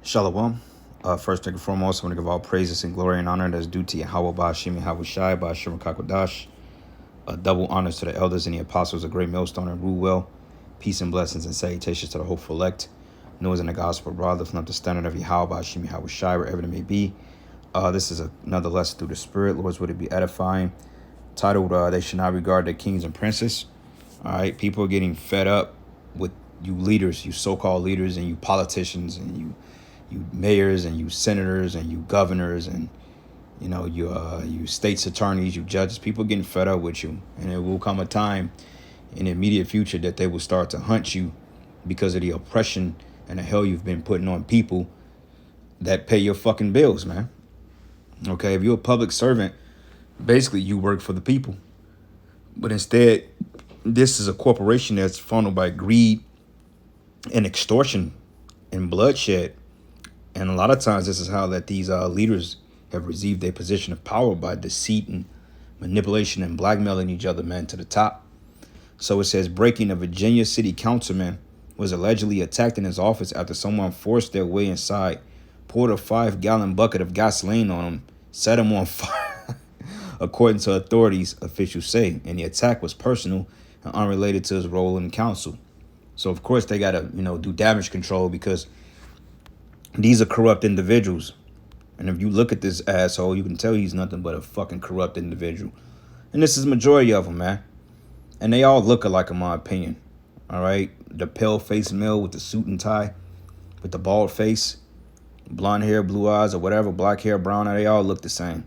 Shalom. First and foremost, I want to give all praises and glory and honor that's due to Yahweh Ba'ashim Yahweh Shai Ba'ashim Kakodash. Double honors to the elders and the apostles, a great millstone and rule well. Peace and blessings and salutations to the hopeful elect. Noise in the gospel, brother, from up the standard of Yahweh Ba'ashim Yahweh Shai, wherever it may be. This is another lesson through the Spirit. Lord's, would it be edifying? Titled, They Should Not Regard Their Kings and Princes. All right, people are getting fed up with you leaders, you so-called leaders, and you politicians, and you mayors, and you senators, and you governors, and you states attorneys, you judges. People getting fed up with you, and it will come a time in the immediate future that they will start to hunt you because of the oppression and the hell you've been putting on people that pay your fucking bills, man. Okay, if you're a public servant, basically you work for the people, but instead this is a corporation that's funneled by greed and extortion and bloodshed. And a lot of times this is how that these leaders have received their position of power, by deceit and manipulation and blackmailing each other, man, to the top. So it says, breaking a Virginia city councilman was allegedly attacked in his office after someone forced their way inside, poured a 5-gallon bucket of gasoline on him, set him on fire, according to authorities, officials say. And the attack was personal and unrelated to his role in council. So, of course, they got to, do damage control, because these are corrupt individuals. And if you look at this asshole, you can tell he's nothing but a fucking corrupt individual. And this is the majority of them, man. And they all look alike, in my opinion. All right? The pale-faced male with the suit and tie, with the bald face, blonde hair, blue eyes, or whatever, black hair, brown hair, they all look the same.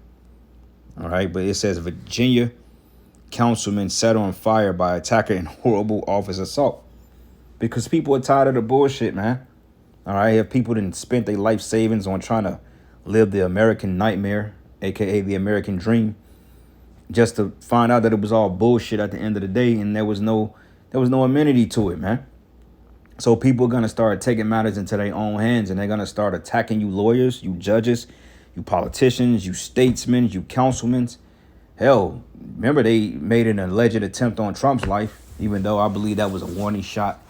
All right? But it says Virginia councilman set on fire by attacker in horrible office assault. Because people are tired of the bullshit, man. All right? If people didn't spend their life savings on trying to live the American nightmare, aka the American dream, just to find out that it was all bullshit at the end of the day, and there was no amenity to it, man. So people are gonna start taking matters into their own hands, and they're gonna start attacking you lawyers, you judges, you politicians, you statesmen, you councilmen. Hell, remember they made an alleged attempt on Trump's life, even though I believe that was a warning shot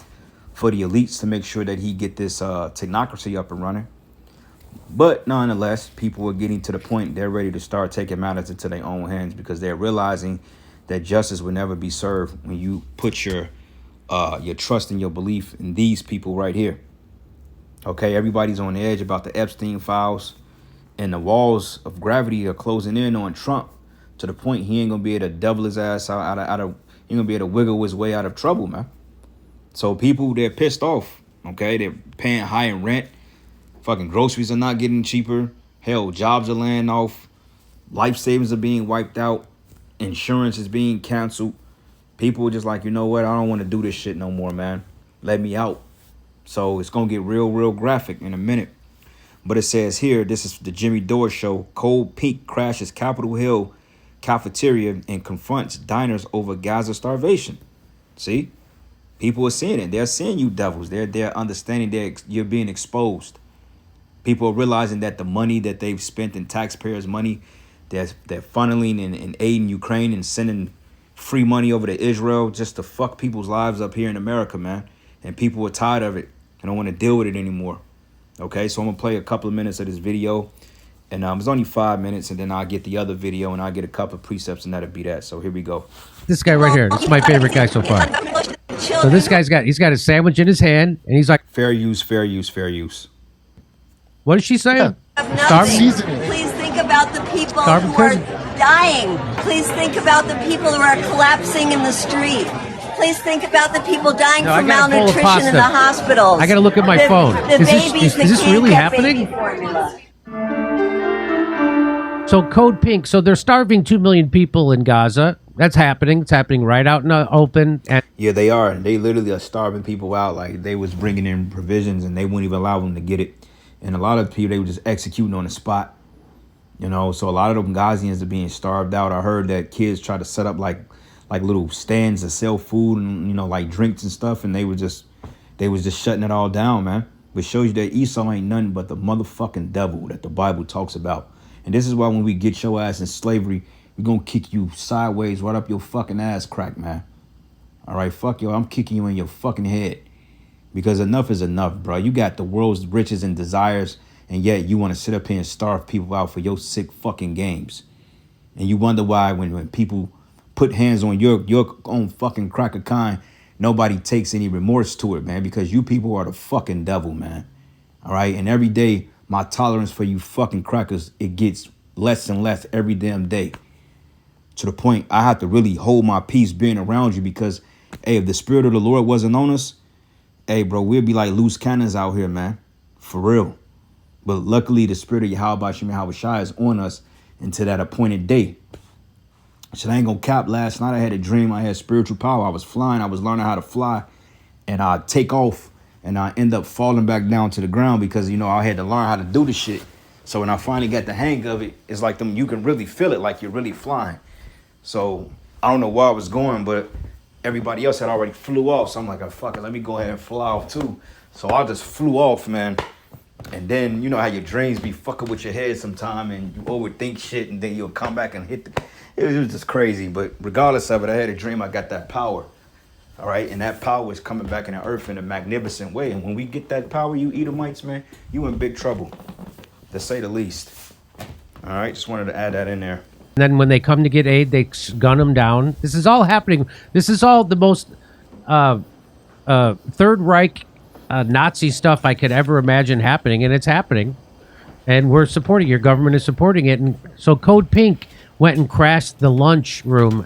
for the elites to make sure that he get this technocracy up and running. But nonetheless, people are getting to the point they're ready to start taking matters into their own hands, because they're realizing that justice will never be served when you put your trust and your belief in these people right here. Okay, everybody's on the edge about the Epstein files, and the walls of gravity are closing in on Trump to the point he ain't gonna be able to double his ass out of he ain't gonna be able to wiggle his way out of trouble, man. So people, they're pissed off. Okay, they're paying high in rent. Fucking groceries are not getting cheaper. Hell, jobs are laying off. Life savings are being wiped out. Insurance is being canceled. People are just like, you know what? I don't want to do this shit no more, man. Let me out. So it's going to get real graphic in a minute. But it says here, this is the Jimmy Dore show. Cold Pink crashes Capitol Hill cafeteria and confronts diners over Gaza starvation. See? People are seeing it. They're seeing you devils. They're understanding that you're being exposed. People are realizing that the money that they've spent in taxpayers' money, they're funneling and aiding Ukraine and sending free money over to Israel just to fuck people's lives up here in America, man. And people are tired of it and don't want to deal with it anymore. Okay, so I'm going to play a couple of minutes of this video. And it's only 5 minutes, and then I'll get the other video, and I'll get a couple of precepts, and that'll be that. So here we go. This guy right here. This is my favorite guy so far. So this guy's got a sandwich in his hand, and he's like, fair use, fair use, fair use. What is she saying? Please think about the people who are dying. Please think about the people who are collapsing in the street. Please think about the people dying from malnutrition in the hospitals. I got to look at my phone. Is this really happening? So Code Pink. So they're starving 2 million people in Gaza. That's happening. It's happening right out in the open. And yeah, they are. They literally are starving people out. Like, they was bringing in provisions, and they wouldn't even allow them to get it. And a lot of people, they were just executing on the spot. So a lot of them Gazians are being starved out. I heard that kids try to set up like little stands to sell food and, like drinks and stuff. And they was just shutting it all down, man. But shows you that Esau ain't nothing but the motherfucking devil that the Bible talks about. And this is why when we get your ass in slavery, we're going to kick you sideways right up your fucking ass crack, man. All right, fuck yo, I'm kicking you in your fucking head. Because enough is enough, bro. You got the world's riches and desires, and yet you want to sit up here and starve people out for your sick fucking games. And you wonder why when people put hands on your own fucking cracker kind, nobody takes any remorse to it, man. Because you people are the fucking devil, man. All right? And every day, my tolerance for you fucking crackers, it gets less and less every damn day. To the point I have to really hold my peace being around you because, hey, if the spirit of the Lord wasn't on us, hey, bro, we'd be like loose cannons out here, man. For real. But luckily, the spirit of Yahweh Shai is on us until that appointed day. So I ain't gonna cap. Last night I had a dream. I had spiritual power. I was flying. I was learning how to fly. And I take off. And I end up falling back down to the ground because, you know, I had to learn how to do the shit. So when I finally got the hang of it, it's like you can really feel it like you're really flying. So I don't know where I was going, but everybody else had already flew off. So I'm like, oh, fuck it, let me go ahead and fly off too. So I just flew off, man. And then, you know how your dreams be fucking with your head sometime and you overthink shit and then you'll come back and hit it was just crazy. But regardless of it, I had a dream I got that power. All right. And that power is coming back in the earth in a magnificent way. And when we get that power, you Edomites, man, you in big trouble, to say the least. All right. Just wanted to add that in there. And then when they come to get aid, they gun them down. This is all happening. This is all the most Third Reich Nazi stuff I could ever imagine happening, and it's happening. And we're supporting. Your government is supporting it. And so Code Pink went and crashed the lunch room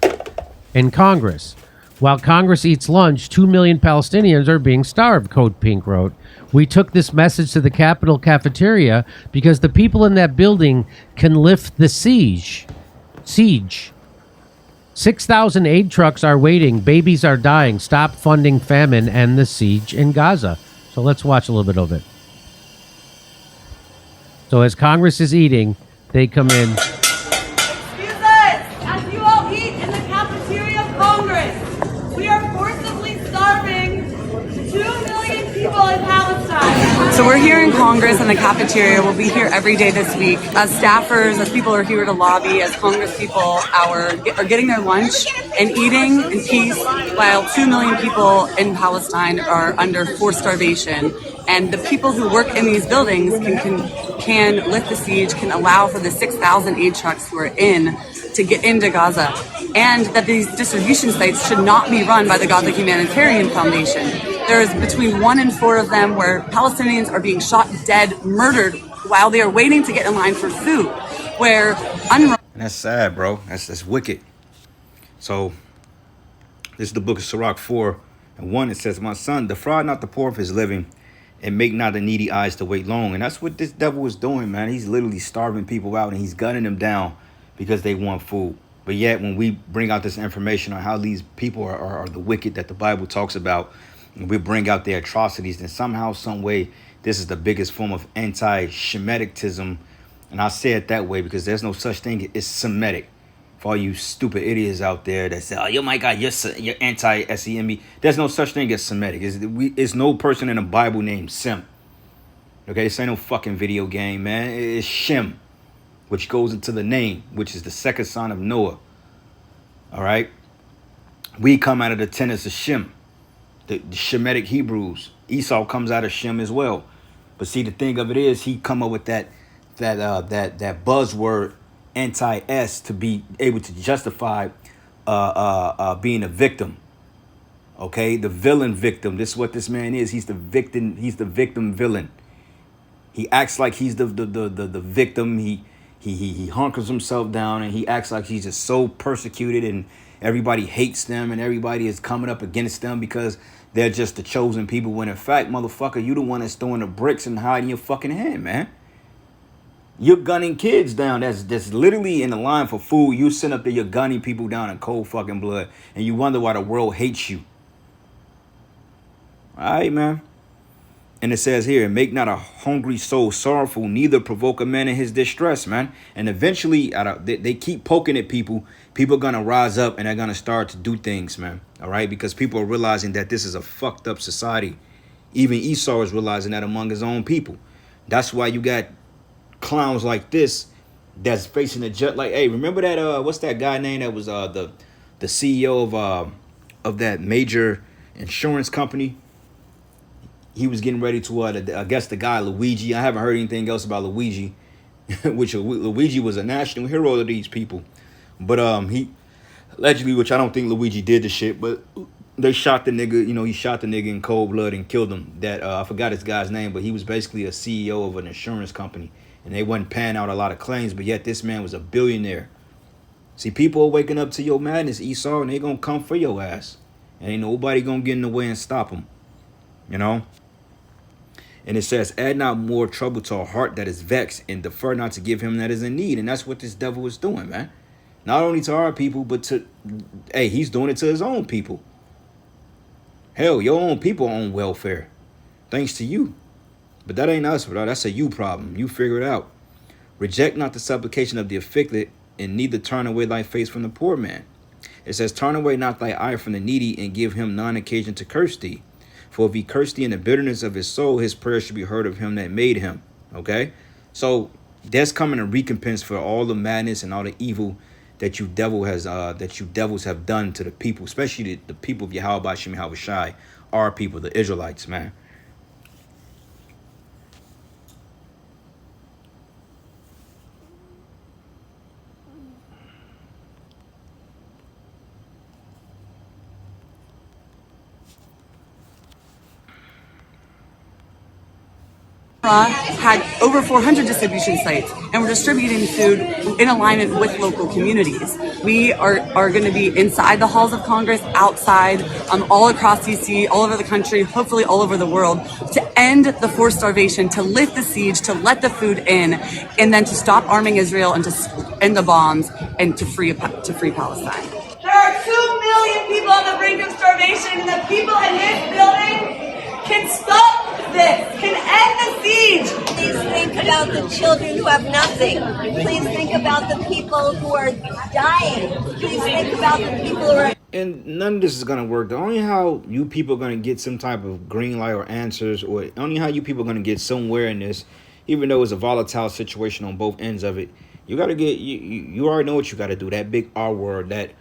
in Congress. While Congress eats lunch, 2 million Palestinians are being starved, Code Pink wrote. We took this message to the Capitol cafeteria because the people in that building can lift the siege. 6,000 aid trucks are waiting. Babies are dying. Stop funding famine and the siege in Gaza. So let's watch a little bit of it. So as Congress is eating, they come in. Excuse us, as you all eat in the cafeteria of Congress, we are forcibly starving 2 million people in Palestine. So we're here in Congress in the cafeteria. We'll be here every day this week. As staffers, as people are here to lobby, as Congress people are getting their lunch and eating in peace while 2 million people in Palestine are under forced starvation. And the people who work in these buildings can lift the siege, can allow for the 6,000 aid trucks who are in to get into Gaza. And that these distribution sites should not be run by the Gaza Humanitarian Foundation. There's between 1 and 4 of them where Palestinians are being shot dead, murdered, while they are waiting to get in line for food. And that's sad, bro. That's wicked. So this is the book of Sirach 4 and 1. It says, my son, defraud not the poor of his living, and make not the needy eyes to wait long. And that's what this devil is doing, man. He's literally starving people out and he's gunning them down because they want food. But yet when we bring out this information on how these people are the wicked that the Bible talks about, and we bring out their atrocities, then somehow, some way, this is the biggest form of anti-Shemitism. And I say it that way because there's no such thing as Semitic. For all you stupid idiots out there that say, oh, my God, you're anti-SEME. There's no such thing as Semitic. It's no person in the Bible named Sem. Okay, this ain't no fucking video game, man. It's Shem, which goes into the name, which is the second son of Noah. All right? We come out of the tenets of Shem, the Shemitic Hebrews. Esau comes out of Shem as well. But see, the thing of it is, he come up with that buzzword anti-S to be able to justify being a victim. Okay, the villain victim. This is what this man is. He's the victim. He's the victim villain. He acts like he's the victim. He hunkers himself down and he acts like he's just so persecuted and everybody hates them and everybody is coming up against them because they're just the chosen people. When in fact, motherfucker, you the one that's throwing the bricks and hiding your fucking hand, man. You're gunning kids down that's literally in the line for food. You send up there, you're gunning people down in cold fucking blood. And you wonder why the world hates you. All right, man. And it says here, make not a hungry soul sorrowful, neither provoke a man in his distress, man. And eventually, they keep poking at people. People are going to rise up and they're going to start to do things, man. All right, because people are realizing that this is a fucked up society. Even Esau is realizing that among his own people. That's why you got clowns like this that's facing the judge. Like, hey, remember that what's that guy name that was the CEO of that major insurance company? he was getting ready to, I guess the guy Luigi. I haven't heard anything else about Luigi, which Luigi was a national hero to these people. But he allegedly, which I don't think Luigi did the shit, but they shot the nigga. You know, he shot the nigga in cold blood and killed him. That I forgot his guy's name, but he was basically a CEO of an insurance company, and they wasn't paying out a lot of claims. But yet this man was a billionaire. See, people are waking up to your madness, Esau, and they gonna come for your ass, and ain't nobody gonna get in the way and stop them. You know. And it says, add not more trouble to a heart that is vexed, and defer not to give him that is in need. And that's what this devil is doing, man. Not only to our people, but to, hey, he's doing it to his own people. Hell, your own people are on welfare. Thanks to you. But that ain't us, bro. That's a you problem. You figure it out. Reject not the supplication of the afflicted, and neither turn away thy face from the poor man. It says, turn away not thy eye from the needy, and give him none occasion to curse thee. For if he cursed thee in the bitterness of his soul, his prayer should be heard of him that made him. Okay? So that's coming a recompense for all the madness and all the evil that you devils have done to the people, especially the people of Yahweh Bashim Yahushai, our people, the Israelites, man. Had over 400 distribution sites, and we're distributing food in alignment with local communities. We are going to be inside the halls of Congress, outside, all across DC, all over the country, hopefully all over the world, to end the forced starvation, to lift the siege, to let the food in, and then to stop arming Israel and to end the bombs and to free Palestine. There are 2 million people on the brink of starvation, and the people in this building can stop this, can end the siege. Please think about the children who have nothing. Please think about the people who are dying. Please think about the people who are... And none of this is going to work. The only how you people are going to get some type of green light or answers, or only how you people are going to get somewhere in this, even though it's a volatile situation on both ends of it, you got to get, you already know what you got to do. That big R word, that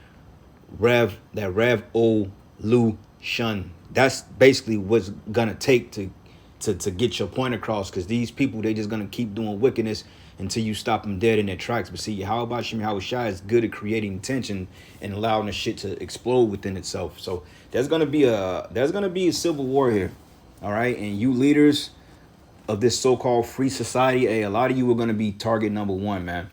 Rev O Lu Shun. That's basically what's going to take to get your point across, because these people, they just going to keep doing wickedness until you stop them dead in their tracks. But see, how about Shimi Yahushai is good at creating tension and allowing the shit to explode within itself. So there's gonna be a civil war here, all right? And you leaders of this so-called free society, a lot of you are gonna be target number one, man.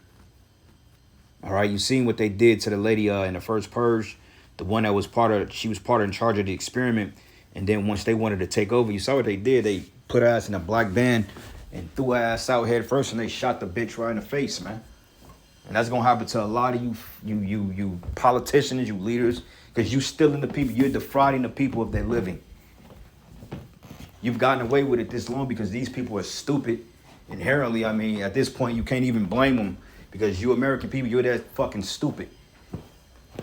All right, you seen what they did to the lady in the first purge, the one that was she was in charge of the experiment. And then once they wanted to take over, you saw what they did. They put her ass in a black van and threw her ass out head first, and they shot the bitch right in the face, man. And that's gonna happen to a lot of you politicians, you leaders, because you stealing the people, you're defrauding the people of their living. You've gotten away with it this long because these people are stupid. Inherently, I mean, at this point, you can't even blame them, because you American people, you're that fucking stupid.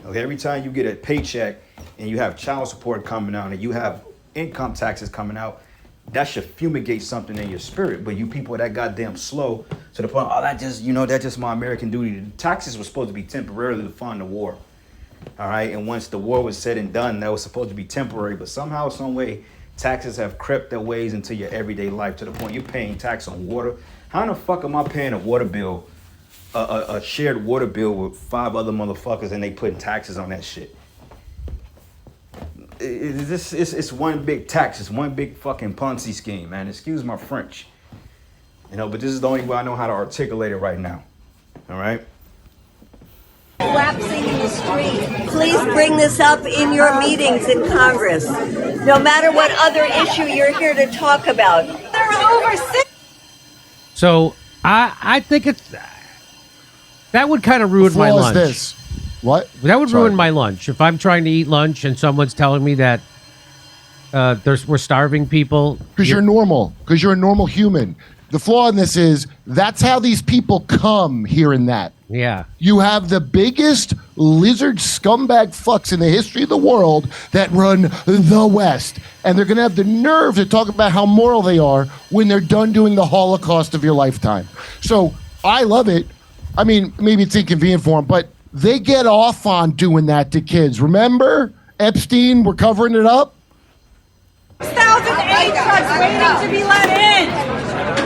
Okay, every time you get a paycheck and you have child support coming out and you have income taxes coming out, that should fumigate something in your spirit. But you people are that goddamn slow to the point, that's just my American duty. The taxes were supposed to be temporarily to fund the war. All right, and once the war was said and done, that was supposed to be temporary. But somehow, some way, taxes have crept their ways into your everyday life to the point you're paying tax on water. How in the fuck am I paying a water bill, a shared water bill with 5 other motherfuckers, and they putting taxes on that shit? It's one big tax. It's one big fucking Ponzi scheme, man. Excuse my French. But this is the only way I know how to articulate it right now. All right? Collapsing in the street. Please bring this up in your meetings in Congress. No matter what other issue you're here to talk about. There are over 6. So I think that would kind of ruin my lunch. This. What? That would ruin my lunch. If I'm trying to eat lunch and someone's telling me that we're starving people. Because you're normal. Because you're a normal human. The flaw in this is that's how these people come hearing that. Yeah. You have the biggest lizard scumbag fucks in the history of the world that run the West. And they're going to have the nerve to talk about how moral they are when they're done doing the Holocaust of your lifetime. So I love it. I mean, maybe it's inconvenient for them, but they get off on doing that to kids. Remember? Epstein, we're covering it up. Stop aid trucks waiting to be let in.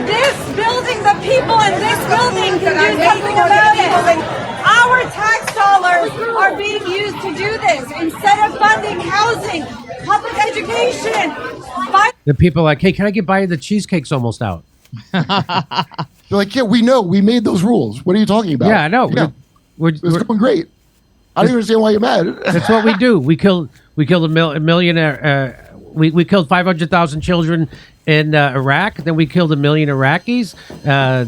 This building, the people in this building can do something about it. Our tax dollars are being used to do this instead of funding housing, public education. The people are like, hey, can I get by? The cheesecake's almost out. They're like, yeah, we know. We made those rules. What are you talking about? Yeah, I know. Yeah. It's going great. I don't understand why you're mad. That's what we do. We killed a millionaire. We killed 500,000 children in Iraq. Then we killed 1 million Iraqis.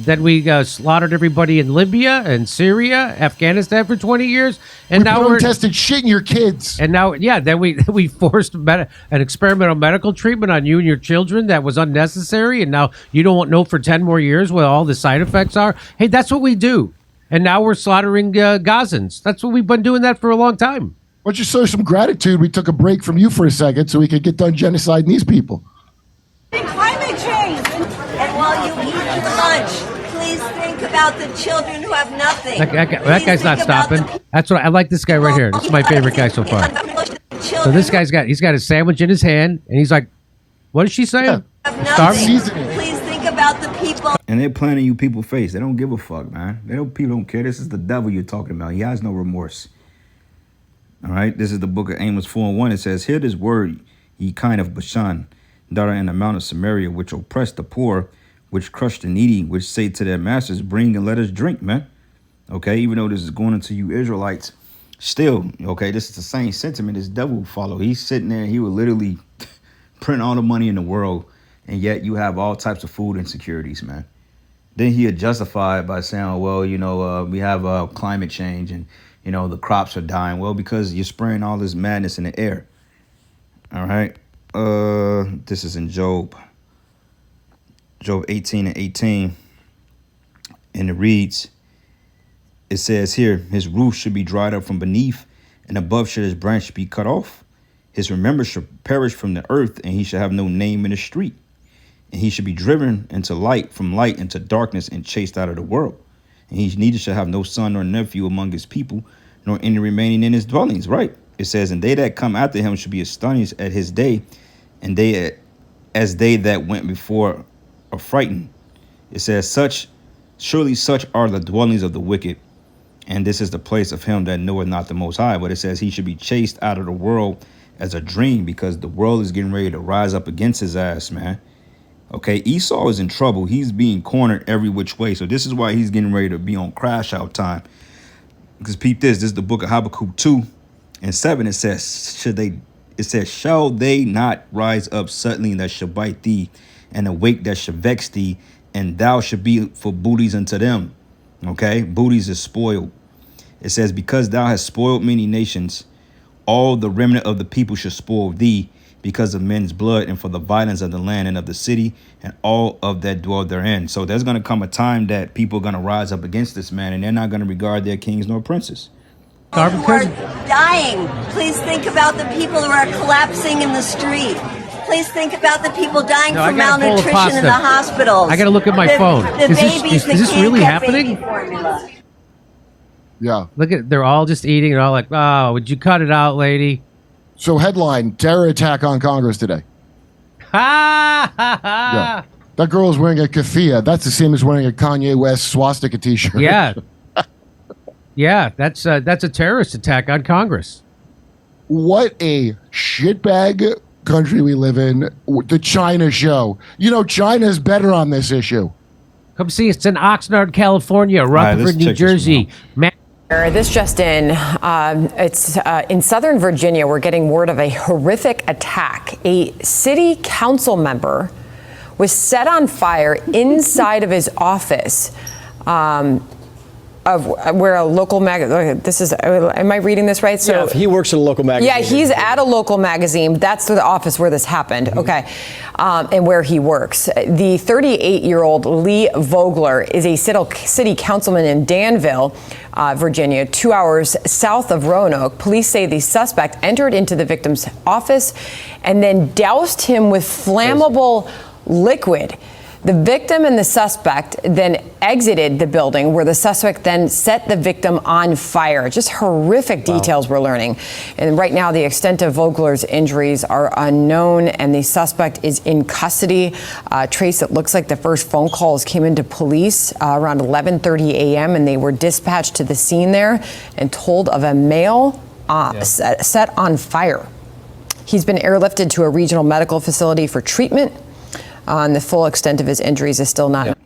Then we slaughtered everybody in Libya and Syria, Afghanistan for 20 years. And now we're tested shit in your kids. And now, yeah, then we forced an experimental medical treatment on you and your children that was unnecessary. And now you don't know for 10 more years what all the side effects are. Hey, that's what we do. And now we're slaughtering Gazans. That's what we've been doing that for a long time. Why don't you show some gratitude? We took a break from you for a second so we could get done genociding these people. Climate change. And while you eat your lunch, please think about the children who have nothing. That guy's not stopping. That's what I like. This guy right here. This is my favorite guy so far. So this guy's got a sandwich in his hand, and he's like, "What is she saying? Please think about the people." And they're planning you people face. They don't give a fuck, man. People don't care. This is the devil you're talking about. He has no remorse. All right. This is the book of Amos 4:1. It says, "Hear this word, ye kind of Bashan, that are in the mount of Samaria, which oppress the poor, which crush the needy, which say to their masters, bring and let us drink," man. Okay. Even though this is going into you Israelites, still, okay, this is the same sentiment this devil will follow. He's sitting there and he will literally print all the money in the world, and yet you have all types of food insecurities, man. Then he'd justify it by saying, well, we have climate change and, the crops are dying. Well, because you're spraying all this madness in the air. All right. This is in Job 18:18. And it reads, it says here, his roof should be dried up from beneath, and above should his branch be cut off. His remembrance shall perish from the earth, and he shall have no name in the street. And he should be driven into light, from light into darkness, and chased out of the world. And he neither shall have no son nor nephew among his people, nor any remaining in his dwellings. Right. It says, and they that come after him should be astonished at his day, and they as they that went before are frightened. It says, surely such are the dwellings of the wicked, and this is the place of him that knoweth not the Most High. But it says he should be chased out of the world as a dream, because the world is getting ready to rise up against his ass, man. Okay, Esau is in trouble. He's being cornered every which way. So this is why he's getting ready to be on crash out time. Because peep this is the book of Habakkuk 2:7. It says, shall they not rise up suddenly that shall bite thee, and awake that shall vex thee, and thou shalt be for booties unto them. Okay, booties is spoiled. It says, because thou hast spoiled many nations, all the remnant of the people shall spoil thee, because of men's blood, and for the violence of the land and of the city, and all of that dwell therein. So there's going to come a time that people are going to rise up against this man, and they're not going to regard their kings nor princes. Who are dying. Please think about the people who are collapsing in the street. Please think about the people dying from malnutrition in the hospitals. I got to look at my phone. Is this really happening? Yeah. Look at, they're all just eating and all like, oh, would you cut it out, lady? So headline, terror attack on Congress today. Ha ha ha. Yeah. That girl is wearing a keffiyeh. That's the same as wearing a Kanye West swastika t-shirt. Yeah. Yeah, that's a terrorist attack on Congress. What a shitbag country we live in. The China show. China's better on this issue. Come see us in Oxnard, California, Rutherford, New Jersey. This just in, it's in Southern Virginia. We're getting word of a horrific attack. A city council member was set on fire inside of his office. Of where a local this is, am I reading this right? So yeah, he works at a local magazine. Yeah, he's at a local magazine. That's the office where this happened. Mm-hmm. Okay. And where he works. The 38-year-old Lee Vogler is a city councilman in Danville, Virginia, 2 hours south of Roanoke. Police say the suspect entered into the victim's office and then doused him with flammable liquid. The victim and the suspect then exited the building, where the suspect then set the victim on fire. Just horrific details we're learning. And right now, the extent of Vogler's injuries are unknown, and the suspect is in custody. Trace, it looks like the first phone calls came into police around 11:30 a.m., and they were dispatched to the scene there and told of a male set on fire. He's been airlifted to a regional medical facility for treatment. And the full extent of his injuries is still not.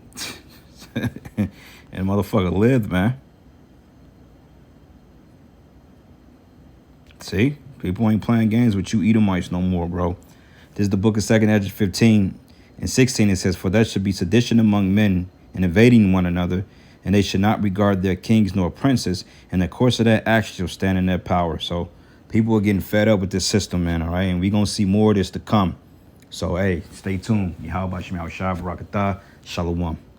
And motherfucker lived, man. See? People ain't playing games with you Edomites no more, bro. This is the book of 2 Ezra 15 and 16. It says, "For there should be sedition among men and invading one another, and they should not regard their kings nor princes, and the course of their actions shall stand in their power." So people are getting fed up with this system, man, all right? And we're going to see more of this to come. So, hey, stay tuned. Yahweh Shem Yahweh Shai Barakatah. Shalom.